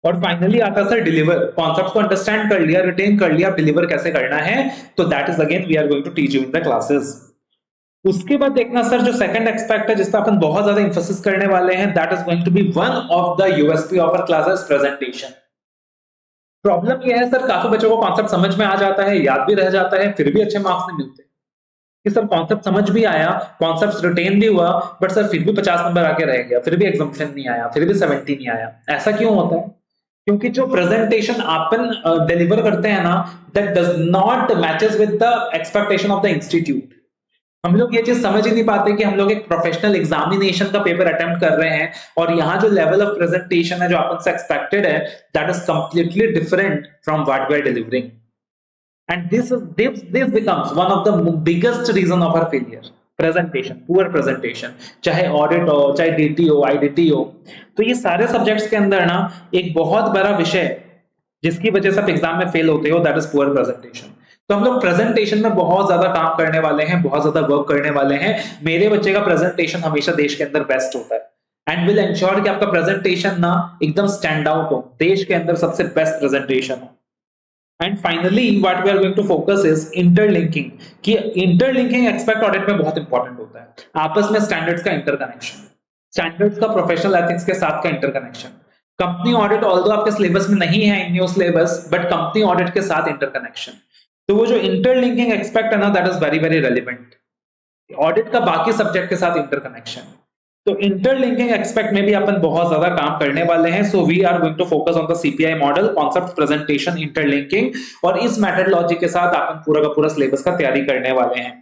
और फाइनली आता है सर डिलीवर। कॉन्सेप्ट को अंडरस्टैंड कर लिया, रिटेन कर लिया, डिलीवर कैसे करना है, तो that is again we are going to teach you in the classes. उसके बाद देखना सर, जो सेकंड एस्पेक्ट है जिस पर अपन बहुत ज्यादा इंफोसिस करने वाले हैं, that is going to be one of the USP of our classes, presentation. Problem ये है सर, काफी बच्चों को कॉन्सेप्ट समझ में आ जाता है, याद भी रह जाता है, फिर भी अच्छे मार्क्स नहीं मिलते। कि सर कॉन्सेप्ट समझ भी आया, कॉन्सेप्ट रिटेन भी हुआ, बट सर फिर भी 50 नंबर आके रह गया, फिर भी एग्जाम्पशन नहीं आया, फिर भी 70 नहीं आया। ऐसा क्यों होता है? क्योंकि जो प्रेजेंटेशन अपन डिलीवर करते हैं ना, that does not matches with the expectation of the institute. हम लोग ये चीज समझ ही नहीं पाते कि हम लोग एक प्रोफेशनल एग्जामिनेशन का पेपर अटेम्प्ट कर रहे हैं, और यहाँ जो लेवल ऑफ प्रेजेंटेशन है जो अपन से एक्सपेक्टेड है, that is completely different from what we are delivering. And this becomes one of the biggest reason of our failure. Presentation, poor presentation, चाहे ऑडिट हो, चाहे डीटी हो, आईडीटी हो। तो ये सारे सब्जेक्ट्स के अंदर ना एक बहुत बड़ा विषय जिसकी वजह से आप एग्जाम में फेल होते हो, दैट इज पुअर प्रेजेंटेशन। तो हम लोग प्रेजेंटेशन में बहुत ज्यादा काम करने वाले हैं, बहुत ज्यादा वर्क करने वाले हैं। मेरे बच्चे का प्रेजेंटेशन हमेशा देश के अंदर बेस्ट होता है एंड विल एंश्योर कि आपका प्रेजेंटेशन ना एकदम स्टैंड आउट हो, देश के अंदर सबसे बेस्ट प्रेजेंटेशन हो। And finally what we are going to focus is interlinking. कि इंटरलिंकिंग एक्सपेक्ट ऑडिट में बहुत इंपॉर्टेंट होता है। आपस में स्टैंडर्ड्स का इंटरकनेक्शन, स्टैंडर्ड्स का प्रोफेशनल एथिक्स के साथ का इंटरकनेक्शन। कंपनी ऑडिट ऑल्दो आपके सिलेबस में नहीं है in new syllabus, but company audit के साथ इंटरकनेक्शन। तो वो जो इंटरलिंकिंग एक्सपेक्ट है ना, that is very very relevant. Audit का बाकी सब्जेक्ट के साथ इंटरकनेक्शन। तो इंटरलिंकिंग एक्सपेक्ट में भी अपन बहुत ज्यादा काम करने वाले हैं। So we are going to focus on the CPI model, concept, presentation, interlinking, और इस मेथडोलॉजी के साथ अपन पूरा का पूरा सिलेबस का तैयारी करने वाले हैं।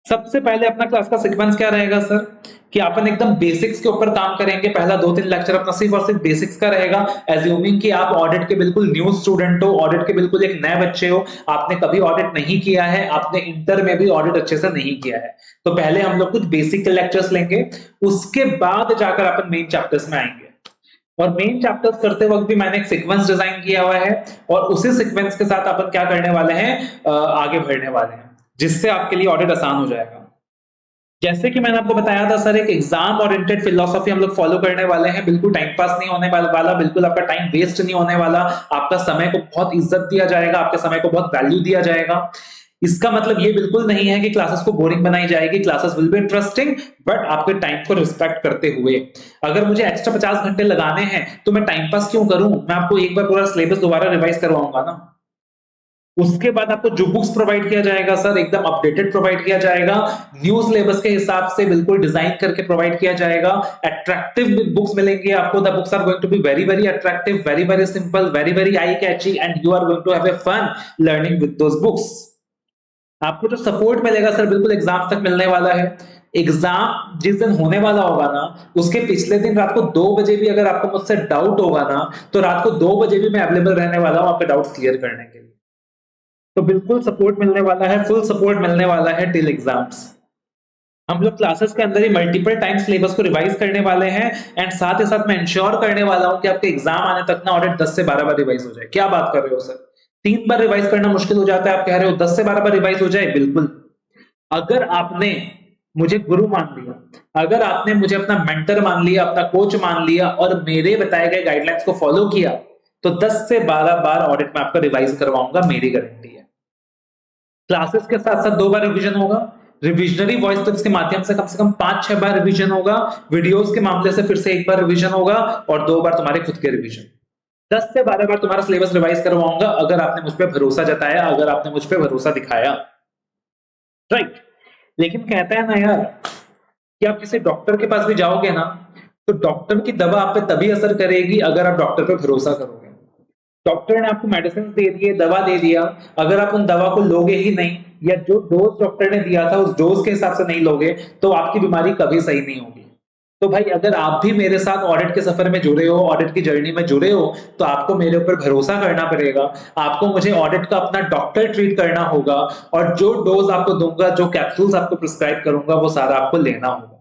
सबसे पहले अपना क्लास का सीक्वेंस क्या रहेगा सर, कि अपन एकदम बेसिक्स के ऊपर काम करेंगे। पहला 2-3 लेक्चर अपना सिर्फ और सिर्फ बेसिक्स का रहेगा, एज्यूमिंग कि आप ऑडिट के बिल्कुल न्यू स्टूडेंट हो, ऑडिट के बिल्कुल एक नए बच्चे हो, आपने कभी ऑडिट नहीं किया है, आपने इंटर में भी ऑडिट अच्छे से नहीं किया है। तो पहले हम लोग कुछ बेसिक लेक्चर्स लेंगे, उसके बाद जाकर अपन मेन चैप्टर्स में आएंगे। और मेन चैप्टर्स करते वक्त भी मैंने एक सीक्वेंस डिजाइन किया हुआ है, और उसी सीक्वेंस के साथ अपन क्या करने वाले हैं, आगे बढ़ने वाले हैं, जिससे आपके लिए ऑडिट आसान हो जाएगा। जैसे कि मैंने आपको बताया था सर, एक एग्जाम ओरिएंटेड फिलॉसफी हम लोग फॉलो करने वाले हैं। बिल्कुल टाइम पास नहीं होने वाला, बिल्कुल आपका टाइम वेस्ट नहीं होने वाला, आपका समय को बहुत इज्जत दिया जाएगा, आपके समय को बहुत वैल्यू दिया जाएगा। इसका मतलब ये बिल्कुल नहीं है कि क्लासेस को बोरिंग बनाई जाएगी, classes will be interesting, but आपके टाइम को रिस्पेक्ट करते हुए। अगर मुझे एक्स्ट्रा 50 घंटे लगाने हैं तो मैं टाइम पास क्यों करूं, मैं आपको एक बार पूरा सिलेबस दोबारा रिवाइज करवाऊंगा ना। उसके बाद आपको जो बुक्स प्रोवाइड किया जाएगा सर, एकदम अपडेटेड प्रोवाइड किया जाएगा, न्यू सिलेबस के हिसाब से बिल्कुल डिजाइन करके प्रोवाइड किया जाएगा। अट्रैक्टिव बुक्स मिलेंगे आपको, the books are going to be very very attractive, very very simple, very very eye catchy, and you are going to have a fun learning with those books. आपको जो support मिलेगा sir, बिल्कुल exam तक मिलने वाला है। Exam जिस दिन होने वाला होगा ना, उसके पिछले दिन रात को 2 बजे भी अगर आपको मुझसे डाउट होगा ना, तो रात को 2 बजे भी मैं अवेलेबल रहने वाला हूं आपके डाउट्स क्लियर करने के लिए। तो बिल्कुल सपोर्ट मिलने वाला है, फुल सपोर्ट मिलने वाला है टिल एग्जाम्स। हम लोग क्लासेस के अंदर ही मल्टीपल टाइम सिलेबस को रिवाइज करने वाले हैं, एंड साथ ही साथ मैं इंश्योर करने वाला हूं कि आपके एग्जाम आने तक ना ऑडिट 10 से 12 बार रिवाइज हो जाए। क्या बात कर रहे हो सर, 3 बार रिवाइज करना मुश्किल हो जाता है, आप कह रहे हो 10 से 12 बार रिवाइज हो जाए? बिल्कुल। अगर आपने मुझे गुरु मान लिया, अगर आपने मुझे अपना मेंटर मान लिया, अपना कोच मान लिया, और मेरे बताए गए गाइडलाइंस को फॉलो किया, तो 10 से 12 बार ऑडिट में आपका रिवाइज करवाऊंगा, मेरी गारंटी है। क्लासेस के साथ साथ 2 बार रिवीजन होगा, रिविजनरी वॉइस क्लिप्स के माध्यम से कम 5-6 बार रिवीजन होगा, वीडियोस के मामले से फिर से 1 बार रिवीजन होगा, और 2 बार तुम्हारे खुद के रिवीजन। 10 से 12 बार तुम्हारा सिलेबस रिवाइज करवाऊंगा, अगर आपने मुझ पर भरोसा जताया, अगर आपने मुझ पर भरोसा दिखाया, राइट। लेकिन कहते हैं ना यार, कि आप किसी डॉक्टर के पास भी जाओगे ना, तो डॉक्टर की दवा आप पे तभी असर करेगी अगर आप डॉक्टर पे भरोसा करोगे। डॉक्टर ने आपको मेडिसिन दे दिए, दवा दे दिया, अगर आप उन दवा को लोगे ही नहीं, या जो डोज डॉक्टर ने दिया था उस डोज के हिसाब से नहीं लोगे, तो आपकी बीमारी कभी सही नहीं होगी। तो भाई, अगर आप भी मेरे साथ ऑडिट के सफर में जुड़े हो, ऑडिट की जर्नी में जुड़े हो, तो आपको मेरे ऊपर भरोसा करना पड़ेगा। आपको मुझे ऑडिट का अपना डॉक्टर ट्रीट करना होगा, और जो डोज आपको दूंगा, जो कैप्सूल्स आपको प्रिस्क्राइब करूंगा, वो सारा आपको लेना होगा।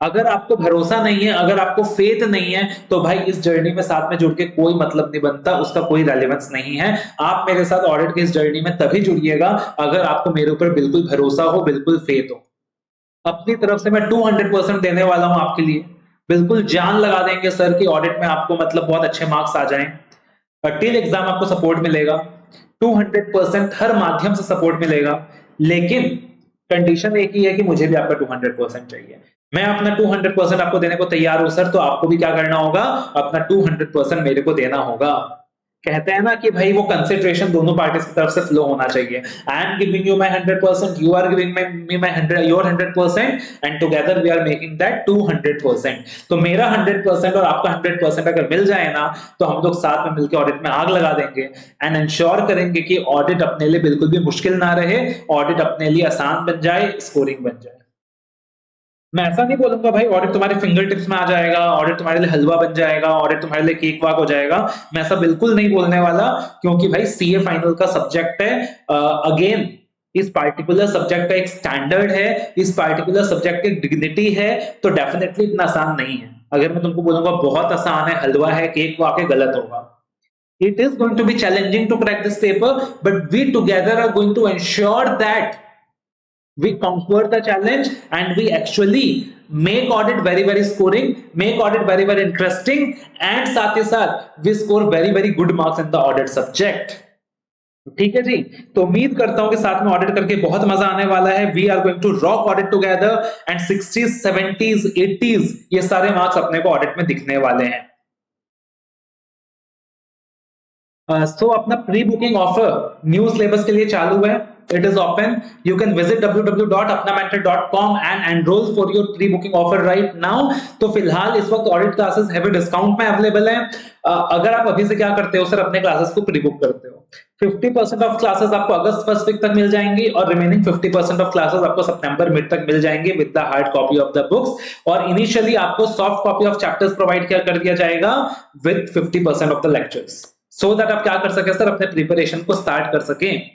अगर आपको भरोसा नहीं है, अगर आपको फेथ नहीं है, तो भाई इस जर्नी में साथ में जुड़ के कोई मतलब नहीं बनता, उसका कोई रेलेवेंस नहीं है। आप मेरे साथ ऑडिट की इस जर्नी में तभी जुड़िएगा अगर आपको मेरे ऊपर बिल्कुल भरोसा हो, बिल्कुल फेथ हो। अपनी तरफ से मैं 200% देने वाला हूं आपके लिए, बिल्कुल जान लगा देंगे सर कि ऑडिट में आपको मतलब बहुत अच्छे मार्क्स आ जाएं। टिल एग्जाम आपको सपोर्ट मिलेगा, 200% हर माध्यम से सपोर्ट मिलेगा, लेकिन कंडीशन एक ही है कि मुझे भी आपका 200% चाहिए। मैं अपना 200% आपको देने को तैयार हूं सर, तो आपको भी क्या करना होगा, अपना 200% मेरे को देना होगा। कहते हैं ना कि भाई वो कंसिडरेशन दोनों पार्टीज की तरफ से फ्लो होना चाहिए। I am giving you my 100%, you are giving me my 100 your 100%, and together we are making that 200%। तो मेरा 100% और आपका 100% अगर मिल जाए ना, तो हम लोग साथ में मिलकर ऑडिट में आग लगा देंगे, एंड इंश्योर करेंगे कि ऑडिट अपने लिए बिल्कुल भी मुश्किल ना रहे, ऑडिट अपने लिए आसान बन जाए, स्कोरिंग बन जाए। मैं ऐसा नहीं बोलूंगा भाई ऑडिट तुम्हारे फिंगर टिप्स में आ जाएगा, ऑडिट तुम्हारे लिए हलवा बन जाएगा, ऑडिट तुम्हारे लिए केक वाक हो जाएगा। मैं ऐसा बिल्कुल नहीं बोलने वाला, क्योंकि भाई सीए फाइनल का सब्जेक्ट है। अगेन, इस पार्टिकुलर सब्जेक्ट का एक स्टैंडर्ड है, इस पार्टिकुलर सब्जेक्ट की डिग्निटी है, तो डेफिनेटली इतना आसान नहीं है। अगर मैं तुमको बोलूंगा बहुत आसान है, हलवा है, केक वाक है, गलत होगा। It is going to be challenging to crack this paper, but we together are going to ensure that we conquer the challenge, and we actually make audit very very scoring, make audit very very interesting, and साथ ही साथ we score very very good marks in the audit subject। ठीक है जी। तो उम्मीद करता हूं कि साथ में ऑडिट करके बहुत मजा आने वाला है। We are going to rock audit together, and 60s 70s 80s ये सारे मार्क्स अपने को ऑडिट में दिखने वाले हैं। सो अपना pre booking offer new syllabus के लिए चालू है। It is open. You can visit www.apnamentor.com and enroll for your pre-booking offer right now. तो फिलहाल इस वक्त ऑडिट क्लासेस हैवी डिस्काउंट में अवेलेबल हैं। अगर आप अभी से क्या करते हो सर, अपने क्लासेस को प्री बुक करते हो, 50% ऑफ क्लासेस आपको अगस्त फर्स्ट वीक तक मिल जाएंगी और रिमेनिंग 50% ऑफ क्लासेस आपको सितंबर मिड तक मिल जाएंगे with the hard copy of the books. और इनिशियली आपको soft copy of chapters provide कर दिया जाएगा with 50% of the lectures, so that आप क्या कर सके सर, अपने प्रिपरेशन को स्टार्ट कर सकें।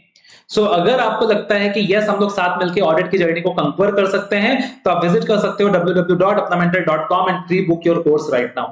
सो अगर आपको लगता है कि यस हम लोग साथ मिलकर ऑडिट की जर्नी को कंक्वर कर सकते हैं, तो आप विजिट कर सकते हो www.apnamentor.com and pre book your course right now.